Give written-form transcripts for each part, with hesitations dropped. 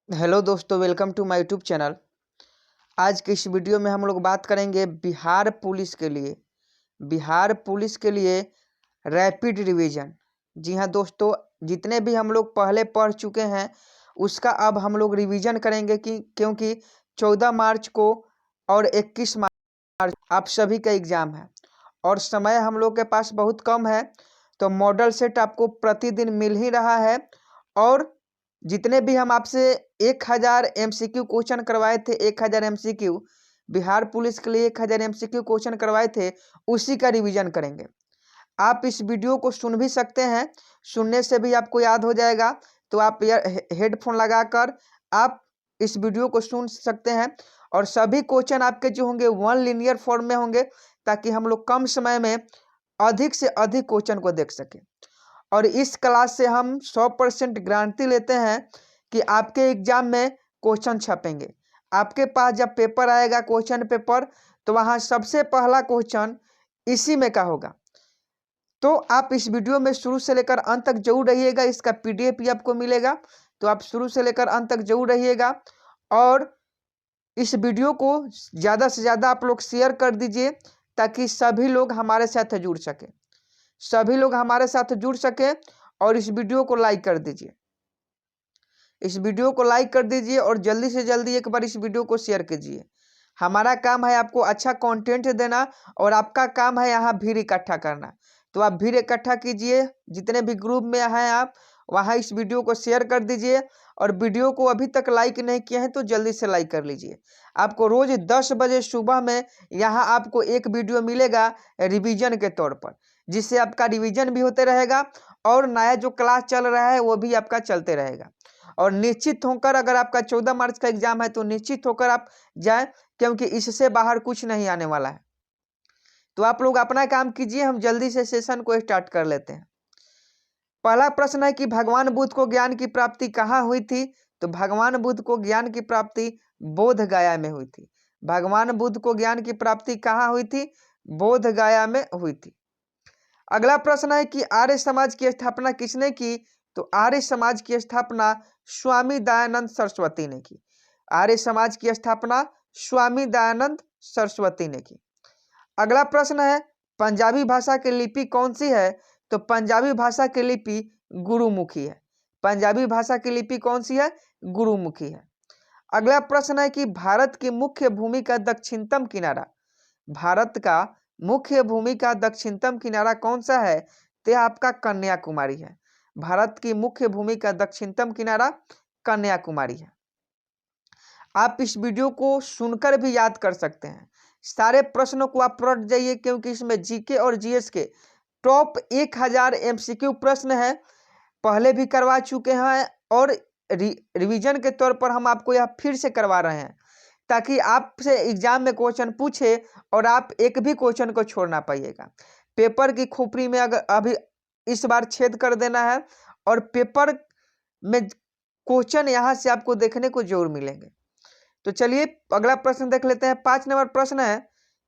Hello दोस्तों, welcome to my YouTube channel. आज के इस वीडियो में हम लोग बात करेंगे बिहार पुलिस के लिए रैपिड रिवीजन। जी हाँ दोस्तों, जितने भी हम लोग पहले पढ़ चुके हैं उसका अब हम लोग रिवीजन करेंगे क्योंकि 14 मार्च को और 21 मार्च आप सभी का एग्ज़ाम है और समय हम लोग के पास बहुत कम है। तो मॉडल सेट आपको प्रतिदिन मिल ही रहा है और जितने भी हम आपसे 1000 MCQ क्वेश्चन करवाए थे, 1000 MCQ बिहार पुलिस के लिए 1000 MCQ क्वेश्चन करवाए थे, उसी का रिवीजन करेंगे। आप इस वीडियो को सुन भी सकते हैं, सुनने से भी आपको याद हो जाएगा। तो आप हेडफोन लगाकर आप इस वीडियो को सुन सकते हैं और सभी क्वेश्चन आपके जो होंगे वन लीनियर फॉर्म में होंगे, ताकि हम लोग कम समय में अधिक से अधिक क्वेश्चन को देख सकें। और इस क्लास से हम 100% गारंटी लेते हैं कि आपके एग्जाम में क्वेश्चन छपेंगे। आपके पास जब पेपर आएगा क्वेश्चन पेपर, तो वहाँ सबसे पहला क्वेश्चन इसी में का होगा। तो आप इस वीडियो में शुरू से लेकर अंत तक जरूर रहिएगा। इसका PDF भी आपको मिलेगा, तो आप शुरू से लेकर अंत तक जरूर रहिएगा। और इस वीडियो को ज़्यादा से ज़्यादा आप लोग शेयर कर दीजिए, ताकि सभी लोग हमारे साथ जुड़ सके। और इस वीडियो को लाइक कर दीजिए, और जल्दी से जल्दी एक बार इस वीडियो को शेयर कीजिए। हमारा काम है आपको अच्छा कंटेंट देना और आपका काम है यहाँ भीड़ इकट्ठा करना। तो आप भीड़ इकट्ठा कीजिए, जितने भी ग्रुप में हैं आप वहाँ इस वीडियो को शेयर कर दीजिए। और वीडियो को अभी तक लाइक नहीं किए हैं तो जल्दी से लाइक कर लीजिए। आपको रोज 10 बजे सुबह में यहाँ आपको एक वीडियो मिलेगा रिवीजन के तौर पर, जिससे आपका रिवीजन भी होते रहेगा और नया जो क्लास चल रहा है वो भी आपका चलते रहेगा। और निश्चित होकर, अगर आपका 14 मार्च का एग्जाम है तो निश्चित होकर आप जाएं, क्योंकि इससे बाहर कुछ नहीं आने वाला है। तो आप लोग अपना काम कीजिए, हम जल्दी से सेशन को स्टार्ट कर लेते हैं। पहला प्रश्न है कि भगवान बुद्ध को ज्ञान की प्राप्ति कहाँ हुई थी? तो भगवान बुद्ध को ज्ञान की प्राप्ति बोध गया में हुई थी। भगवान बुद्ध को ज्ञान की प्राप्ति कहाँ हुई थी? बोध गया में हुई थी। अगला प्रश्न है कि आर्य समाज की स्थापना किसने की? तो आर्य समाज की स्थापना स्वामी दयानंद सरस्वती ने की। आर्य समाज की स्थापना स्वामी दयानंद सरस्वती ने की। अगला प्रश्न है पंजाबी भाषा की लिपि कौन सी है? तो पंजाबी भाषा की लिपि गुरुमुखी है। पंजाबी भाषा की लिपि कौन सी है? गुरुमुखी है। अगला प्रश्न है कि भारत की मुख्य भूमि का दक्षिणतम किनारा, भारत का मुख्य भूमि का दक्षिणतम किनारा कौन सा है? तो यह आपका कन्याकुमारी है। भारत की मुख्य भूमि का दक्षिणतम किनारा कन्याकुमारी है। आप इस वीडियो को सुनकर भी याद कर सकते हैं। सारे प्रश्नों को आप पढ़ जाइए, क्योंकि इसमें जीके और जीएस के टॉप 1000 MCQ प्रश्न है, पहले भी करवा चुके हैं और रिवीजन के तौर पर हम आपको यह फिर से करवा रहे हैं, ताकि आपसे एग्जाम में क्वेश्चन पूछे और आप एक भी क्वेश्चन को छोड़ ना पाइएगा। पेपर की खोपड़ी में अगर अभी इस बार छेद कर देना है, और पेपर में क्वेश्चन यहाँ से आपको देखने को जरूर मिलेंगे। तो चलिए अगला प्रश्न देख लेते हैं। 5 नंबर प्रश्न है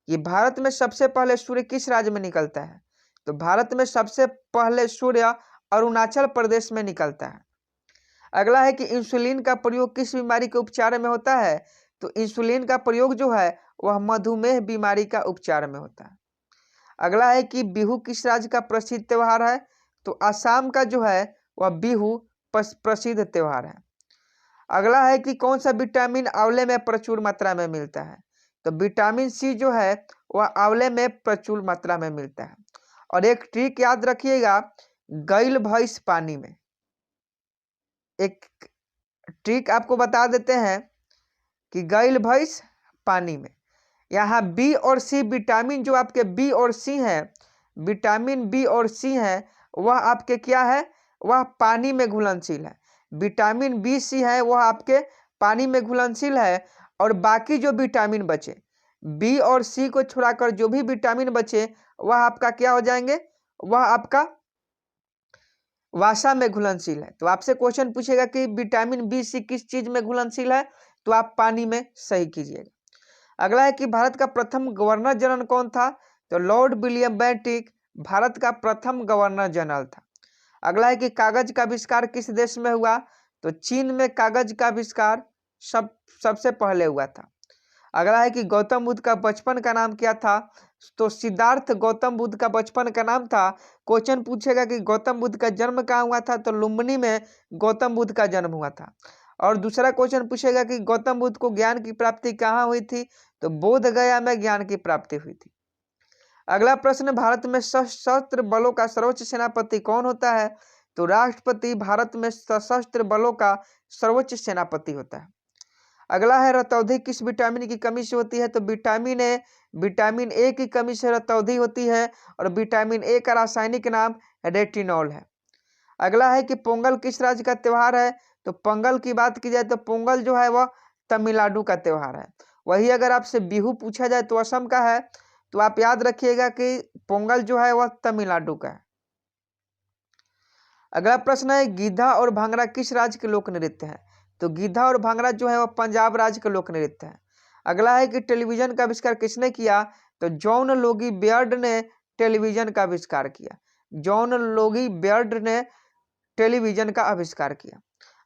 कि भारत में सबसे पहले सूर्य किस राज्य में निकलता है? तो भारत में सबसे पहले सूर्य अरुणाचल प्रदेश में निकलता है। अगला है कि इंसुलिन का प्रयोग किस बीमारी के उपचार में होता है? तो इंसुलिन का प्रयोग जो है वह मधुमेह बीमारी का उपचार में होता है। अगला है कि बिहू किस राज्य का प्रसिद्ध त्योहार है? तो असम का जो है वह बिहू प्रसिद्ध त्योहार है। अगला है कि कौन सा विटामिन आंवले में प्रचुर मात्रा में मिलता है? तो विटामिन सी जो है वह आंवले में प्रचुर मात्रा में मिलता है। और एक ट्रिक याद रखिएगा, गैल भैंस पानी में, एक ट्रिक आपको बता देते हैं कि गैल भैंस पानी में, यहाँ बी और सी विटामिन जो आपके बी और सी हैं, विटामिन बी और सी हैं, वह आपके क्या है? वह पानी में घुलनशील है। विटामिन बी सी है वह आपके पानी में घुलनशील है। और बाकी जो विटामिन बचे, बी और सी को छुड़ाकर जो भी विटामिन बचे वह आपका क्या हो जाएंगे? वह आपका वासा में घुलनशील है। तो आपसे क्वेश्चन पूछेगा कि विटामिन बी सी किस चीज में घुलनशील है? तो आप पानी में सही कीजिएगा। अगला है कि भारत का प्रथम गवर्नर जनरल कौन था? तो लॉर्ड विलियम बेंटिक भारत का प्रथम गवर्नर जनरल था। अगला है कि कागज का आविष्कार किस देश में हुआ? तो चीन में कागज का आविष्कार सबसे पहले हुआ था। अगला है कि गौतम बुद्ध का बचपन का नाम क्या था? तो सिद्धार्थ गौतम बुद्ध का बचपन का नाम था। क्वेश्चन पूछेगा कि गौतम बुद्ध का जन्म कहाँ हुआ था? तो लुम्बिनी में गौतम बुद्ध का जन्म हुआ था। और दूसरा क्वेश्चन पूछेगा कि गौतम बुद्ध को ज्ञान की प्राप्ति कहाँ हुई थी? तो बोध गया में ज्ञान की प्राप्ति हुई थी। अगला प्रश्न, भारत में सशस्त्र बलों का सर्वोच्च सेनापति कौन होता है? तो राष्ट्रपति भारत में सशस्त्र बलों का सर्वोच्च सेनापति होता है। अगला है, रतौंधी किस विटामिन की कमी से होती है? तो विटामिन ए की कमी से रतौंधी होती है और विटामिन ए का रासायनिक नाम रेटिनॉल है। अगला है कि पोंगल किस राज्य का त्योहार है? तो पोंगल की बात की जाए तो पोंगल जो है वह तमिलनाडु का त्योहार है। वही अगर आपसे बिहू पूछा जाए तो असम का है, तो आप याद रखिएगा कि पोंगल जो है वह तमिलनाडु का है। अगला प्रश्न है, गिद्धा और भांगड़ा किस राज्य के लोक नृत्य है? तो गिद्धा और भांगड़ा जो है वह पंजाब राज्य के लोक नृत्य है। अगला है कि टेलीविजन का आविष्कार किसने किया? तो जॉन लोगी बेयर्ड ने टेलीविजन का आविष्कार किया। जॉन लोगी बेयर्ड ने टेलीविजन का आविष्कार किया।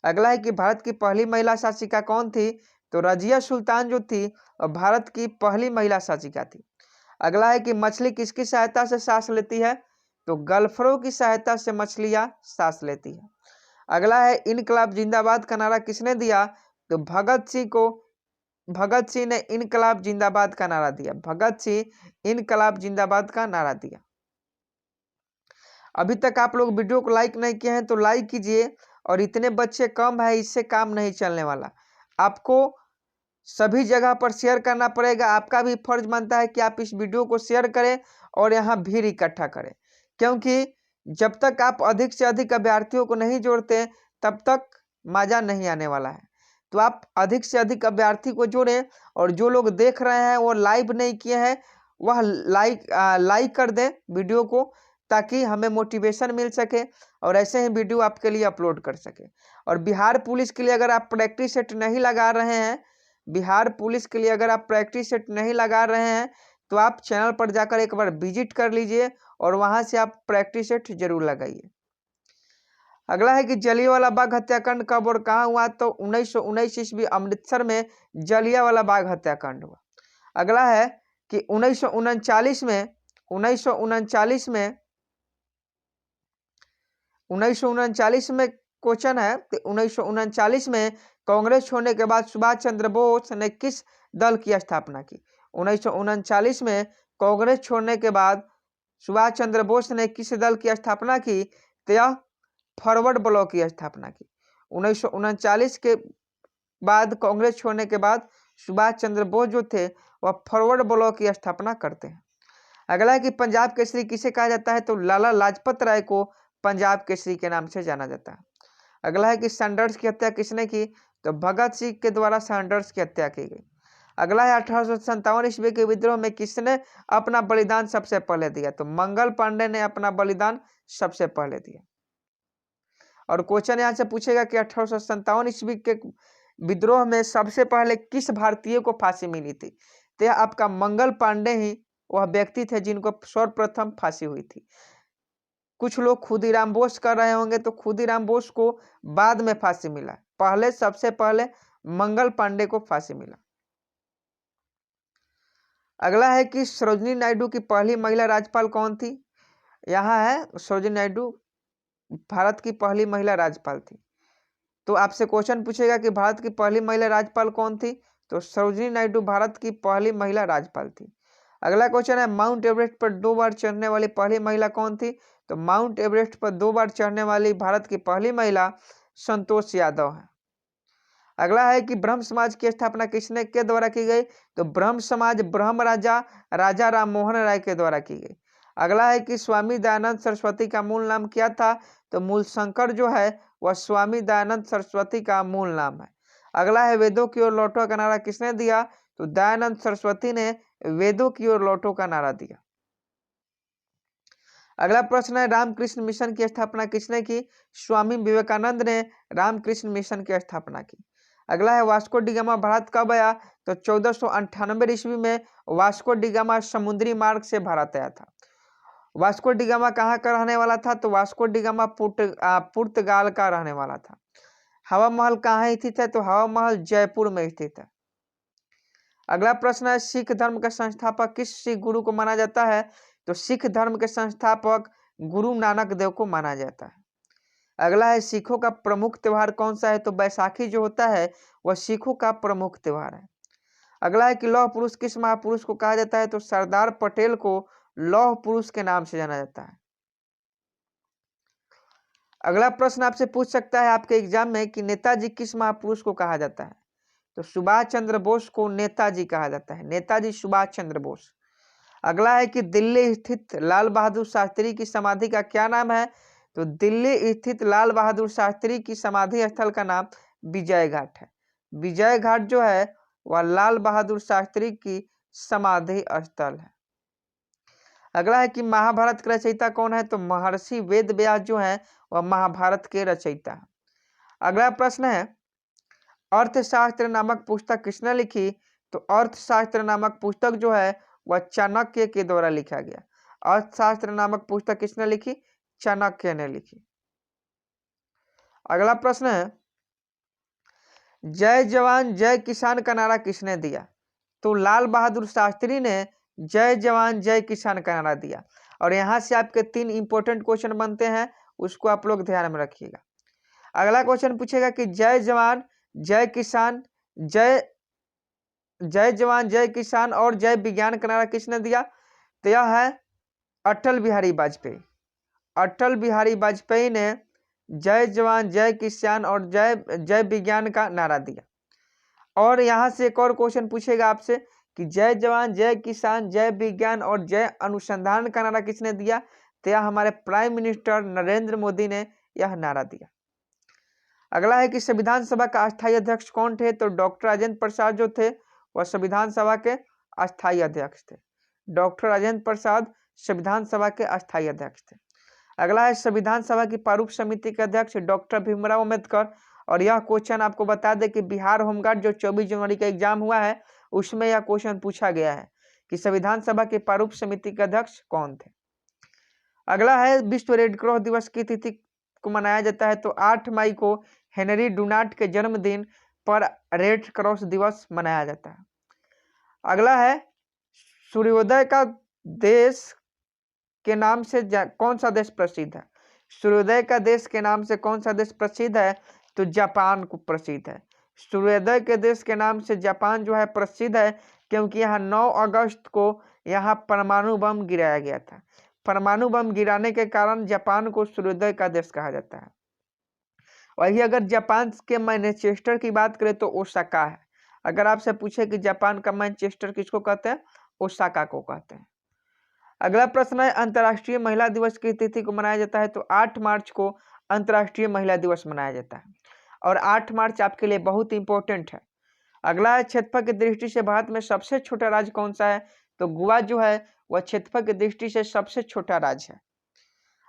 अगला है कि भारत की पहली महिला शासिका कौन थी? तो रजिया सुल्तान जो थी और भारत की पहली महिला शासिका थी। अगला है कि मछली किसकी सहायता से सांस लेती है? तो गल्फरों की सहायता से मछलियां सांस लेती है। अगला है, इनकलाब जिंदाबाद का नारा किसने दिया? तो भगत सिंह ने इनकलाब जिंदाबाद का नारा दिया। भगत सिंह इनकलाब जिंदाबाद का नारा दिया। अभी तक आप लोग वीडियो को लाइक नहीं किए हैं तो लाइक कीजिए, और इतने बच्चे कम है, इससे काम नहीं चलने वाला। आपको सभी जगह पर शेयर करना पड़ेगा। आपका भी फर्ज बनता है कि आप इस वीडियो को शेयर करें और यहाँ भीड़ इकट्ठा करें, क्योंकि जब तक आप अधिक से अधिक अभ्यर्थियों को नहीं जोड़ते तब तक मजा नहीं आने वाला है। तो आप अधिक से अधिक अभ्यर्थी को जोड़ें, और जो लोग देख रहे हैं वो लाइव नहीं किए हैं वह लाइक कर दें वीडियो को, ताकि हमें मोटिवेशन मिल सके और ऐसे ही वीडियो आपके लिए अपलोड कर सके। और बिहार पुलिस के लिए अगर आप प्रैक्टिस सेट नहीं लगा रहे हैं, बिहार पुलिस के लिए अगर आप प्रैक्टिस सेट नहीं लगा रहे हैं तो आप चैनल पर जाकर एक बार विजिट कर लीजिए और वहां से आप प्रैक्टिस सेट जरूर लगाइए। अगला है कि जलियांवाला बाग हत्याकांड कब और कहां हुआ? तो 1919 ईस्वी अमृतसर में जलियांवाला बाग हत्याकांड हुआ। अगला है कि 1939 में क्वेश्चन है कि 1939 में कांग्रेस छोड़ने के बाद सुभाष चंद्र बोस ने किस दल की स्थापना की? 1939 में कांग्रेस छोड़ने के बाद सुभाष चंद्र बोस ने किस दल की स्थापना की? तो यह फॉरवर्ड ब्लॉक की स्थापना की। 1939 के बाद कांग्रेस छोड़ने के बाद सुभाष चंद्र बोस जो थे वह फॉरवर्ड ब्लॉक की स्थापना करते हैं। अगला है कि पंजाब केसरी किसे कहा जाता है? तो लाला लाजपत राय को पंजाब केसरी के नाम से जाना जाता है। अगला है कि सैंडर्स की हत्या किसने की? तो भगत सिंह के द्वारा सैंडर्स की हत्या की गई। अगला है 1857 ईस्वी के विद्रोह में किसने अपना बलिदान सबसे पहले दिया? तो मंगल पांडे ने अपना बलिदान सबसे पहले दिया। और क्वेश्चन यहाँ से पूछेगा कि 1857 ईस्वी के विद्रोह में सबसे पहले किस भारतीय को फांसी मिली थी? तो यह आपका मंगल पांडे ही वह व्यक्ति थे जिनको सर्वप्रथम फांसी हुई थी। कुछ लोग खुदीराम बोस कर रहे होंगे तो खुदीराम बोस को बाद में फांसी मिला, पहले सबसे पहले मंगल पांडे को फांसी मिला। अगला है कि सरोजिनी नायडू की पहली महिला राज्यपाल कौन थी? यहाँ है सरोजिनी नायडू भारत की पहली महिला राज्यपाल थी। तो आपसे क्वेश्चन पूछेगा कि भारत की पहली महिला राज्यपाल कौन थी? तो सरोजिनी नायडू भारत की पहली महिला राज्यपाल थी। अगला क्वेश्चन है, माउंट एवरेस्ट पर 2 बार चढ़ने वाली पहली महिला कौन थी? तो माउंट एवरेस्ट पर 2 बार चढ़ने वाली भारत की पहली महिला संतोष यादव है। अगला है कि ब्रह्म समाज की स्थापना किसने के द्वारा की गई? तो ब्रह्म समाज ब्रह्म राजा राम मोहन राय के द्वारा की गई। अगला है कि स्वामी दयानंद सरस्वती का मूल नाम क्या था? तो मूल शंकर जो है वह स्वामी दयानंद सरस्वती का मूल नाम है। अगला है, वेदों की ओर लौटो का नारा किसने दिया? तो दयानंद सरस्वती ने वेदों की ओर लौटो का नारा दिया। अगला प्रश्न है, रामकृष्ण मिशन की स्थापना किसने की? स्वामी विवेकानंद ने रामकृष्ण मिशन की स्थापना की। अगला है, वास्को डी गामा भारत कब आया? तो 1498 ईस्वी में वास्को डी गामा समुद्री मार्ग से भारत आया था। वास्को डी गामा कहाँ का रहने वाला था? तो वास्को डी गामा पुर्तगाल का रहने वाला था। हवा महल कहाँ स्थित है? तो हवा महल जयपुर में स्थित है। अगला प्रश्न है, सिख धर्म के संस्थापक किस सिख गुरु को माना जाता है? तो सिख धर्म के संस्थापक गुरु नानक देव को माना जाता है। अगला है, सिखों का प्रमुख त्योहार कौन सा है? तो बैसाखी जो होता है वह सिखों का प्रमुख त्योहार है। अगला है कि लौह पुरुष किस महापुरुष को कहा जाता है? तो सरदार पटेल को लौह पुरुष के नाम से जाना जाता है। अगला प्रश्न आपसे पूछ सकता है आपके एग्जाम में कि नेताजी किस महापुरुष को कहा जाता है? तो सुभाष चंद्र बोस को नेताजी कहा जाता है, नेताजी सुभाष चंद्र बोस। अगला है कि दिल्ली स्थित लाल बहादुर शास्त्री की समाधि का क्या नाम है? तो दिल्ली स्थित लाल बहादुर शास्त्री की समाधि स्थल का नाम विजय घाट है। विजय घाट जो है वह लाल बहादुर शास्त्री की समाधि स्थल है। अगला है कि महाभारत के रचयिता कौन है? तो महर्षि वेद व्यास जो है वह महाभारत के रचयिता है। अगला प्रश्न है, अर्थशास्त्र नामक पुस्तक किसने लिखी? तो अर्थशास्त्र नामक पुस्तक जो है वह चाणक्य के द्वारा लिखा गया। अर्थशास्त्र नामक पुस्तक किसने लिखी? चाणक्य ने लिखी। अगला प्रश्न है, जय जवान जय किसान का नारा किसने दिया? तो लाल बहादुर शास्त्री ने जय जवान जय किसान का नारा दिया। और यहां से आपके 3 इंपॉर्टेंट क्वेश्चन बनते हैं, उसको आप लोग ध्यान में रखिएगा। अगला क्वेश्चन पूछेगा कि जय जवान जय किसान जय जवान जय किसान और जय विज्ञान का नारा किसने दिया? तो यह है अटल बिहारी वाजपेयी। अटल बिहारी वाजपेयी ने जय जवान जय किसान और जय विज्ञान का नारा दिया। और यहां से एक और क्वेश्चन पूछेगा आपसे कि जय जवान जय किसान जय विज्ञान और जय अनुसंधान का नारा किसने दिया? तो यह हमारे प्राइम मिनिस्टर नरेंद्र मोदी ने यह नारा दिया। अगला है कि संविधान सभा का अस्थायी अध्यक्ष कौन थे? तो डॉक्टर राजेंद्र प्रसाद जो थे वह संविधान सभा के अस्थायी अध्यक्ष थे। डॉक्टर राजेंद्र प्रसाद संविधान सभा के अस्थायी अध्यक्ष थे। अगला है, संविधान सभा की प्रारूप समिति के अध्यक्ष डॉक्टर भीमराव अम्बेडकर। और यह क्वेश्चन आपको बता दें कि बिहार होमगार्ड जो 24 जनवरी का एग्जाम हुआ है उसमें यह क्वेश्चन पूछा गया है कि संविधान सभा के प्रारूप समिति के अध्यक्ष कौन थे। अगला है, विश्व रेड क्रॉस दिवस की तिथि को मनाया जाता है? तो 8 मई को हेनरी डुनांट के जन्मदिन पर रेड क्रॉस दिवस मनाया जाता है। अगला है, सूर्योदय का देश के नाम से कौन सा देश प्रसिद्ध है? सूर्योदय का देश के नाम से कौन सा देश प्रसिद्ध है? तो जापान को प्रसिद्ध है। सूर्योदय के देश के नाम से जापान जो है प्रसिद्ध है क्योंकि यहाँ 9 अगस्त को यहाँ परमाणु बम गिराया गया था। परमाणु बम गिराने के कारण जापान को सूर्योदय का देश कहा जाता है। वही अगर जापान के मैनचेस्टर की बात करें तो ओसाका है। अगर आपसे पूछे कि जापान का मैनचेस्टर किसको कहते हैं? ओसाका को कहते हैं। अगला प्रश्न है, अंतर्राष्ट्रीय महिला दिवस की तिथि को मनाया जाता है? तो 8 मार्च को अंतर्राष्ट्रीय महिला दिवस मनाया जाता है। और 8 मार्च आपके लिए बहुत इंपॉर्टेंट है। अगला है, क्षेत्रफल की दृष्टि से भारत में सबसे छोटा राज्य कौन सा है? तो गोवा जो है वह क्षेत्रफल की दृष्टि से सबसे छोटा राज्य है।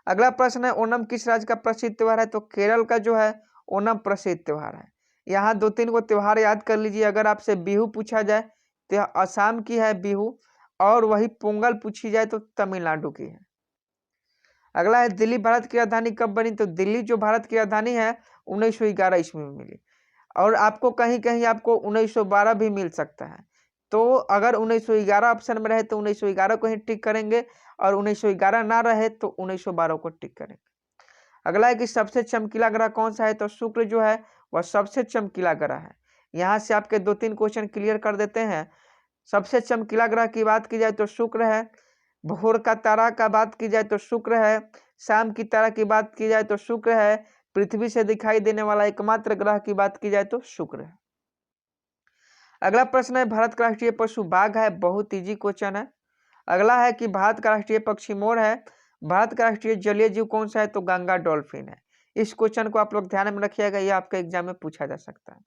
अगला प्रश्न है, ओणम किस राज्य का प्रसिद्ध त्योहार है? तो केरल का जो है ओणम प्रसिद्ध त्योहार है। यहाँ 2-3 को त्योहार याद कर लीजिए। अगर आपसे बिहू पूछा जाए तो यह असम की है बिहू, और वही पोंगल पूछी जाए तो तमिलनाडु की है। अगला है, दिल्ली भारत की राजधानी कब बनी? तो दिल्ली जो भारत की राजधानी है 1911 ईस्वी में मिली। और आपको कहीं कहीं आपको 1912 भी मिल सकता है। तो अगर 1911 ऑप्शन में रहे तो 1911 को ही टिक करेंगे, और 1911 ना रहे तो 1912 को टिक करेंगे। अगला है कि सबसे चमकीला ग्रह कौन सा है? तो शुक्र जो है वह सबसे चमकीला ग्रह है। यहाँ से आपके 2-3 क्वेश्चन क्लियर कर देते हैं। सबसे चमकीला ग्रह की बात की जाए तो शुक्र है। भोर का तारा का बात की जाए तो शुक्र है। शाम की तारा की बात की जाए तो शुक्र है। पृथ्वी से दिखाई देने वाला एकमात्र ग्रह की बात की जाए तो शुक्र है। अगला प्रश्न है, भारत का राष्ट्रीय पशु बाघ है? बहुत इजी क्वेश्चन है। अगला है कि भारत का राष्ट्रीय पक्षी मोर है। भारत का राष्ट्रीय जलीय जीव कौन सा है? तो गंगा डॉल्फिन है। इस क्वेश्चन को आप लोग ध्यान में रखिएगा, यह आपके एग्जाम में पूछा जा सकता है।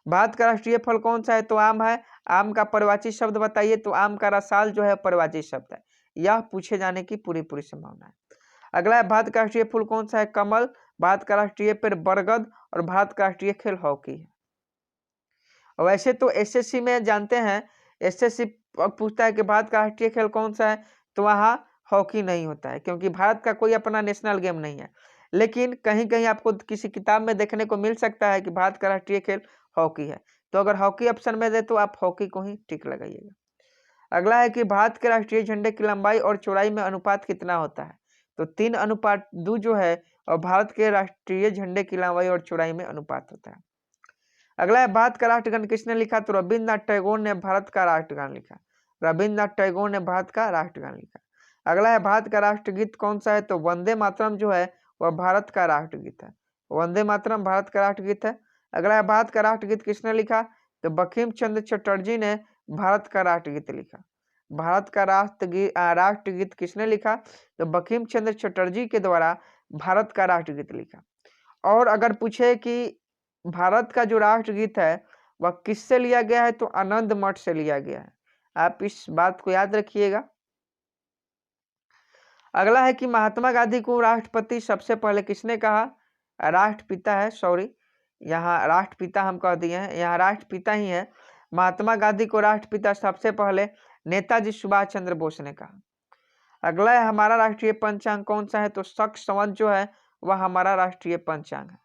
भारत का राष्ट्रीय फल कौन सा है? तो आम है। आम का पर्यायवाची शब्द बताइए? तो आम का रसाल जो है पर्यायवाची शब्द है। यह पूछे जाने की पूरी संभावना है। अगला है, भारत का राष्ट्रीय फूल कौन सा है? कमल। भारत का राष्ट्रीय पेड़ बरगद, और भारत का राष्ट्रीय खेल हॉकी है। वैसे तो एसएससी में जानते हैं, एसएससी पूछता है कि भारत का राष्ट्रीय खेल कौन सा है, तो वहाँ हॉकी नहीं होता है क्योंकि भारत का कोई अपना नेशनल गेम नहीं है। लेकिन कहीं कहीं आपको किसी किताब में देखने को मिल सकता है कि भारत का राष्ट्रीय खेल हॉकी है। तो अगर हॉकी ऑप्शन में दे तो आप हॉकी को ही टिक लगाइएगा। अगला है कि भारत के राष्ट्रीय झंडे की लंबाई और चौड़ाई में अनुपात कितना होता है? तो 3:2 जो है और भारत के राष्ट्रीय झंडे की लंबाई और चौड़ाई में अनुपात होता है। अगला है भारत का राष्ट्रगान किसने लिखा? तो रविन्द्रनाथ टैगोर ने भारत का राष्ट्रगान लिखा। रविन्द्रनाथ टैगोर ने भारत का राष्ट्रगान लिखा। अगला है भारत का राष्ट्रगीत कौन सा है? तो वंदे मातरम जो है वह भारत का राष्ट्रगीत है। वंदे मातरम भारत का राष्ट्रगीत है। अगला है भारत का राष्ट्रगीत किसने लिखा? तो बंकिम चंद्र चटर्जी ने भारत का राष्ट्रगीत लिखा। भारत का राष्ट्रगीत किसने लिखा? तो बंकिम चंद्र चटर्जी के द्वारा भारत का राष्ट्रगीत लिखा। और अगर पूछे कि भारत का जो राष्ट्रगीत है वह किससे लिया गया है? तो आनंद मठ से लिया गया है। आप इस बात को याद रखिएगा। अगला है कि महात्मा गांधी को राष्ट्रपति सबसे पहले किसने कहा? राष्ट्रपिता है, सॉरी, यहाँ राष्ट्रपिता हम कह दिए हैं, यहाँ राष्ट्रपिता ही है। महात्मा गांधी को राष्ट्रपिता सबसे पहले नेताजी सुभाष चंद्र बोस ने कहा। अगला है हमारा राष्ट्रीय पंचांग कौन सा है? तो शक संवत जो है वह हमारा राष्ट्रीय पंचांग है।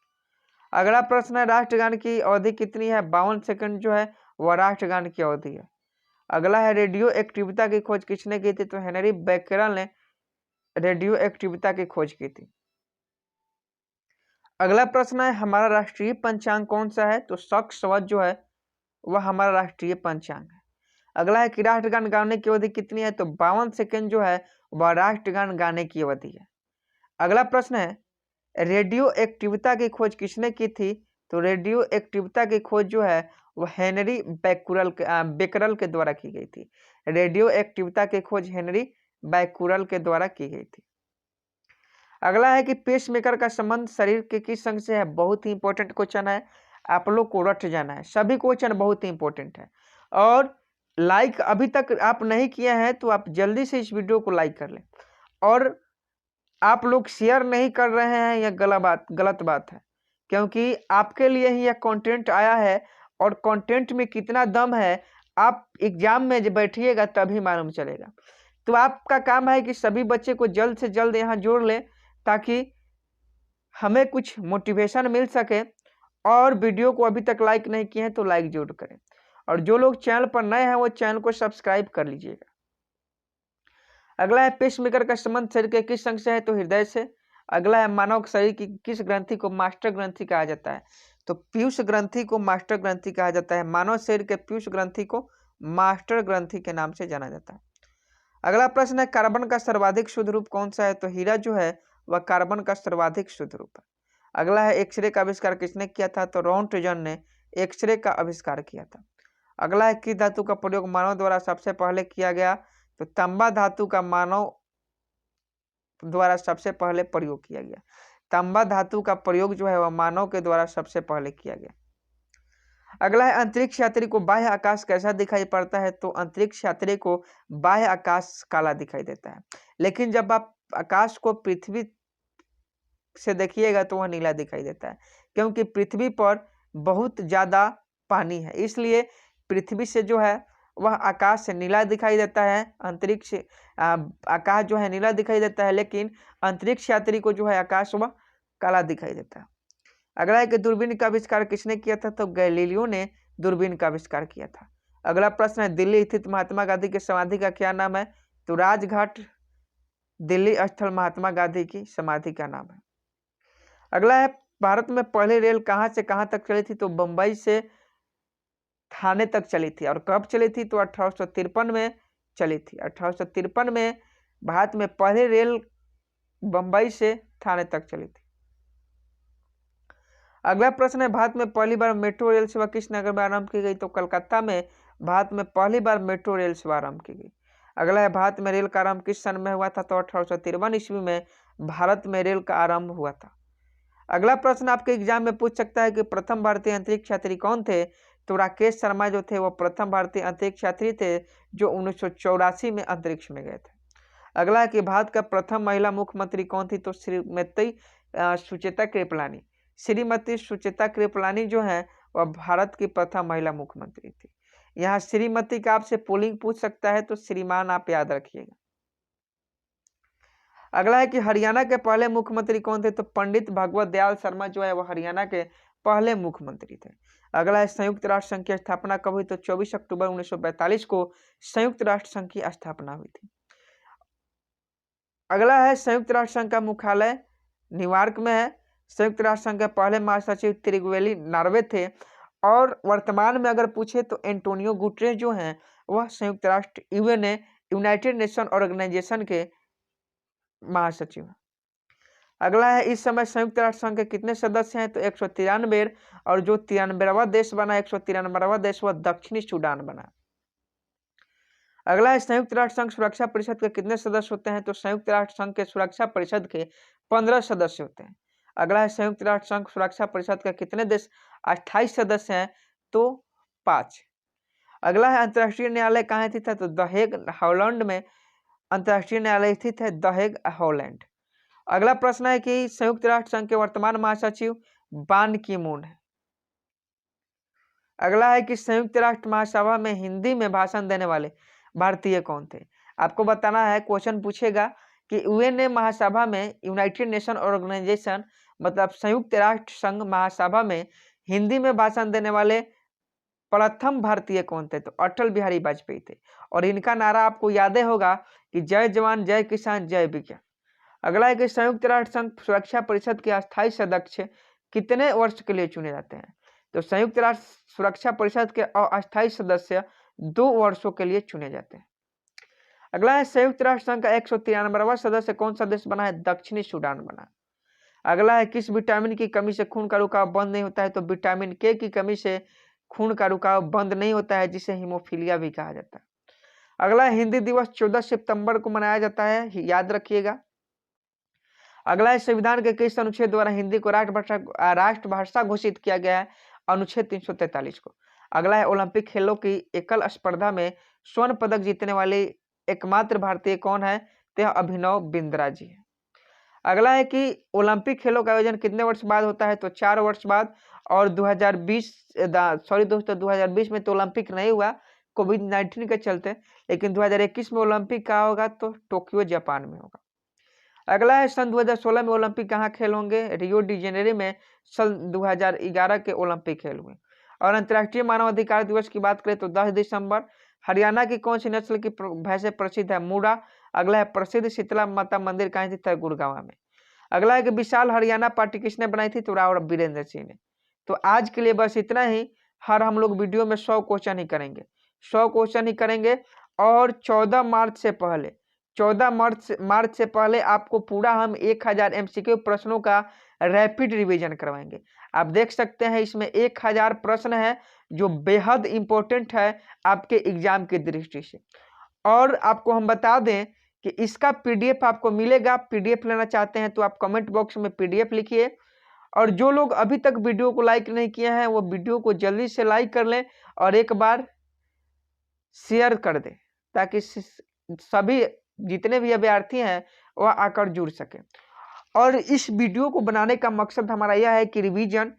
अगला प्रश्न है राष्ट्रगान की अवधि कितनी है? 52 सेकंड जो है वह राष्ट्रगान की अवधि है। अगला है रेडियो एक्टिविटा की खोज किसने की थी? तो हेनरी बेकरल ने रेडियो एक्टिविटा की खोज की थी। अगला प्रश्न है हमारा राष्ट्रीय पंचांग कौन सा है? तो शक संवत जो है वह हमारा राष्ट्रीय पंचांग है। अगला है कि राष्ट्रगान गाने की अवधि कितनी है? तो 52 सेकंड जो है वह राष्ट्रगान गाने की अवधि है। अगला प्रश्न है रेडियो एक्टिविटा की खोज किसने की थी? तो रेडियो एक्टिविटा की खोज जो है वह हेनरी बेकरल के द्वारा की गई थी। रेडियो एक्टिविटा की खोज हेनरी बेकरल के द्वारा की गई थी। अगला है कि पेसमेकर का संबंध शरीर के किस अंग से है? बहुत ही इंपॉर्टेंट क्वेश्चन है, आप लोग को रट जाना है। सभी क्वेश्चन बहुत ही इंपॉर्टेंट है। और लाइक अभी तक आप नहीं किए हैं तो आप जल्दी से इस वीडियो को लाइक कर लें। और आप लोग शेयर नहीं कर रहे हैं, यह गलत बात है, क्योंकि आपके लिए ही यह कंटेंट आया है। और कंटेंट में कितना दम है आप एग्जाम में जब बैठिएगा तभी मालूम चलेगा। तो आपका काम है कि सभी बच्चे को जल्द से जल्द यहाँ जोड़ लें ताकि हमें कुछ मोटिवेशन मिल सके। और वीडियो को अभी तक लाइक नहीं किए हैं तो लाइक जरूर करें। और जो लोग चैनल पर नए हैं वो चैनल को सब्सक्राइब कर लीजिएगा। अगला है पेसमेकर का संबंध शरीर के किस अंग से है? तो हृदय से। अगला है मानव शरीर की किस ग्रंथि को मास्टर ग्रंथि कहा जाता है? तो पीयूष ग्रंथि को मास्टर ग्रंथि कहा जाता है। मानव शरीर के पीयूष ग्रंथि को मास्टर ग्रंथि के नाम से जाना जाता है। अगला प्रश्न है कार्बन का सर्वाधिक शुद्ध रूप कौन सा है? तो हीरा जो है वह कार्बन का सर्वाधिक शुद्ध रूप है। अगला है एक्सरे का आविष्कार किसने किया था? तो रॉन्टजन ने एक्सरे का आविष्कार किया था। अगला है किस धातु का प्रयोग मानव द्वारा सबसे पहले किया गया? तो तांबा धातु का मानव द्वारा सबसे पहले प्रयोग किया गया। तांबा धातु का प्रयोग जो है वह मानव के द्वारा सबसे पहले किया गया। अगला है अंतरिक्ष यात्री को बाह्य आकाश कैसा दिखाई पड़ता है? तो अंतरिक्ष यात्री को बाह्य आकाश काला दिखाई देता है, लेकिन जब आप आकाश को पृथ्वी से देखिएगा तो वह नीला दिखाई देता है, क्योंकि पृथ्वी पर बहुत ज्यादा पानी है, इसलिए पृथ्वी से जो है वह आकाश से नीला दिखाई देता है। अंतरिक्ष आकाश जो है नीला दिखाई देता है, लेकिन अंतरिक्ष यात्री को जो है आकाश वह काला दिखाई देता है। अगला है कि दूरबीन का आविष्कार किसने किया था? तो गैलीलियो ने दूरबीन का आविष्कार किया था। अगला प्रश्न है दिल्ली स्थित महात्मा गांधी की समाधि का क्या नाम है? तो राजघाट दिल्ली स्थल महात्मा गांधी की समाधि का नाम है। अगला है भारत में पहली रेल कहां से कहां तक चली थी? तो बंबई से थाने तक चली थी। और कब चली थी? तो 1853 में चली थी। 1853 में भारत में पहली रेल बंबई से थाने तक चली थी। अगला प्रश्न है भारत में पहली बार मेट्रो रेल सेवा किस नगर में आरंभ की गई? तो कलकत्ता में भारत में पहली बार मेट्रो रेल सेवा आरंभ की गई। अगला है भारत में रेल का आरंभ किस सन में हुआ था? तो 1853 ईस्वी में भारत में रेल का आरंभ हुआ था। अगला प्रश्न आपके एग्जाम में पूछ सकता है कि प्रथम भारतीय अंतरिक्ष यात्री कौन थे? तो राकेश शर्मा जो थे वो प्रथम भारतीय अंतरिक्ष यात्री थे जो 1984 में अंतरिक्ष में गए थे। अगला है कि भारत का प्रथम महिला मुख्यमंत्री कौन थी? तो श्रीमती सुचेता कृपलानी। श्रीमती सुचेता कृपलानी जो है वह भारत की प्रथम महिला मुख्यमंत्री थी। यहाँ श्रीमती का आपसे पुल्लिंग पूछ सकता है तो श्रीमान आप याद रखिएगा। अगला है कि हरियाणा के पहले मुख्यमंत्री कौन थे, तो पंडित भगवत दयाल शर्मा जो है वो हरियाणा के पहले मुख्यमंत्री थे। अगला है संयुक्त राष्ट्र संघ की स्थापना कब हुई, तो 24 अक्टूबर 1942 को संयुक्त राष्ट्र संघ की स्थापना हुई थी। अगला है संयुक्त राष्ट्र संघ का मुख्यालय न्यूयॉर्क में है। संयुक्त राष्ट्र संघ के पहले महासचिव त्रिगवेली नार्वे थे और वर्तमान में अगर पूछे तो एंटोनियो गुटेरेस जो हैं वह संयुक्त राष्ट्र यूएनए यूनाइटेड नेशन ऑर्गेनाइजेशन के महासचिव हैं। अगला है इस समय संयुक्त राष्ट्र संघ के कितने सदस्य हैं, तो 193 और जो 93वां देश बना 193वां देश वह दक्षिणी सूडान बना। अगला है संयुक्त राष्ट्र संघ सुरक्षा परिषद के कितने सदस्य होते हैं, तो संयुक्त राष्ट्र संघ के सुरक्षा परिषद के 15 सदस्य होते हैं। अगला है संयुक्त राष्ट्र संघ सुरक्षा परिषद के कितने देश 28 सदस्य हैं, तो 5। अगला है अंतर्राष्ट्रीय न्यायालय कहाँ स्थित है, तो द हेग हॉलैंड में अंतर्राष्ट्रीय न्यायालय स्थित है, द हेग हॉलैंड। अगला प्रश्न है कि संयुक्त राष्ट्र संघ के वर्तमान महासचिव बान की मून है। अगला है कि संयुक्त राष्ट्र महासभा में हिंदी में भाषण देने वाले भारतीय कौन थे। आपको बताना है, क्वेश्चन पूछेगा कि यूएनए महासभा में यूनाइटेड नेशन ऑर्गेनाइजेशन मतलब संयुक्त राष्ट्र संघ महासभा में हिंदी में भाषण देने वाले प्रथम भारतीय कौन थे, तो अटल बिहारी वाजपेयी थे। और इनका नारा आपको याद होगा कि जय जवान जय किसान जय विज्ञान। अगला है कि संयुक्त राष्ट्र संघ सुरक्षा परिषद के अस्थायी सदस्य कितने वर्ष के लिए चुने जाते हैं, तो संयुक्त राष्ट्र सुरक्षा परिषद के अस्थायी सदस्य 2 वर्षों के लिए चुने जाते हैं। अगला है संयुक्त राष्ट्र संघ का 193वां सदस्य कौन सा देश बना है, दक्षिणी सूडान बना। अगला है किस विटामिन की कमी से खून का रुकाव बंद नहीं होता है, तो विटामिन के की कमी से खून का रुकाव बंद नहीं होता है, जिसे हीमोफीलिया भी कहा जाता है। अगला हिंदी दिवस 14 सितंबर को मनाया जाता है, याद रखिएगा। अगला है संविधान के किस अनुच्छेद द्वारा हिंदी को राष्ट्रभाषा घोषित किया गया है, अनुच्छेद 343 को। अगला है ओलंपिक खेलों की एकल स्पर्धा में स्वर्ण पदक जीतने वाले एकमात्र भारतीय कौन है, तो अभिनव बिंद्रा जी है। अगला है कि ओलंपिक खेलों का आयोजन कितने वर्ष बाद होता है, तो 4 वर्ष बाद। और 2020 में तो ओलंपिक नहीं हुआ कोविड-19 के चलते, लेकिन 2021 में ओलंपिक कहाँ होगा, तो टोक्यो जापान में होगा। अगला है सन 2016 में ओलंपिक कहाँ खेल होंगे, रियो डी जेनेरो में सन 2011 के ओलंपिक खेल हुए। और अंतर्राष्ट्रीय मानव अधिकार दिवस की बात करें तो 10 दिसंबर। हरियाणा की कौन सी नस्ल की भैंसे प्रसिद्ध है, मूड़ा। अगला है प्रसिद्ध शीतला माता मंदिर कहाँ स्थित है, गुड़गांव में। अगला है कि विशाल हरियाणा पार्टी किसने बनाई थी, तो राव बीरेंद्र सिंह ने। तो आज के लिए बस इतना ही। हर हम लोग वीडियो में 100 क्वेश्चन ही करेंगे, 100 क्वेश्चन ही करेंगे। और 14 मार्च से पहले आपको पूरा हम 1000 MCQ प्रश्नों का रैपिड रिवीजन करवाएंगे। आप देख सकते हैं इसमें 1000 प्रश्न है जो बेहद इंपॉर्टेंट है आपके एग्जाम की दृष्टि से। और आपको हम बता दें कि इसका PDF आपको मिलेगा। PDF लेना चाहते हैं तो आप कमेंट बॉक्स में PDF लिखिए। और जो लोग अभी तक वीडियो को लाइक नहीं किए हैं वो वीडियो को जल्दी से लाइक कर लें और एक बार शेयर कर दें, ताकि सभी जितने भी अभ्यर्थी हैं वह आकर जुड़ सके। और इस वीडियो को बनाने का मकसद हमारा यह है कि रिवीजन,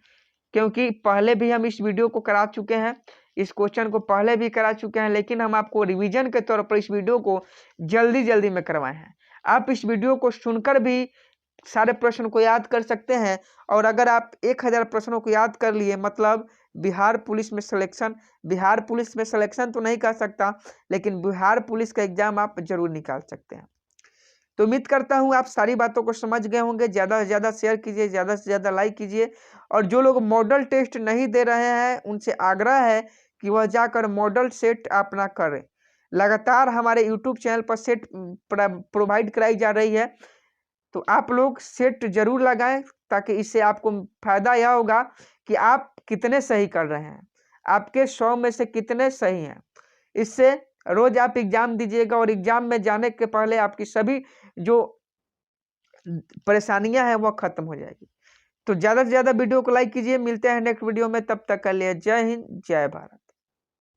क्योंकि पहले भी हम इस वीडियो को करा चुके हैं, इस क्वेश्चन को पहले भी करा चुके हैं, लेकिन हम आपको रिवीजन के तौर पर इस वीडियो को जल्दी में करवाए हैं। आप इस वीडियो को सुनकर भी सारे प्रश्न को याद कर सकते हैं। और अगर आप 1000 प्रश्नों को याद कर लिए, मतलब बिहार पुलिस में सिलेक्शन तो नहीं कर सकता, लेकिन बिहार पुलिस का एग्जाम आप जरूर निकाल सकते हैं। तो उम्मीद करता हूं आप सारी बातों को समझ गए होंगे। ज़्यादा से ज़्यादा शेयर कीजिए, ज़्यादा से ज़्यादा लाइक कीजिए। और जो लोग मॉडल टेस्ट नहीं दे रहे हैं उनसे आग्रह है कि वह जाकर मॉडल सेट अपना करें। लगातार हमारे यूट्यूब चैनल पर सेट प्रोवाइड कराई जा रही है, तो आप लोग सेट जरूर लगाएं, ताकि इससे आपको फायदा यह होगा कि आप कितने सही कर रहे हैं, आपके 100 में से कितने सही हैं। इससे रोज आप एग्जाम दीजिएगा और एग्जाम में जाने के पहले आपकी सभी जो परेशानियां हैं वह खत्म हो जाएगी। तो ज़्यादा से ज़्यादा वीडियो को लाइक कीजिए। मिलते हैं नेक्स्ट वीडियो में, तब तक के लिए जय हिंद जय भारत।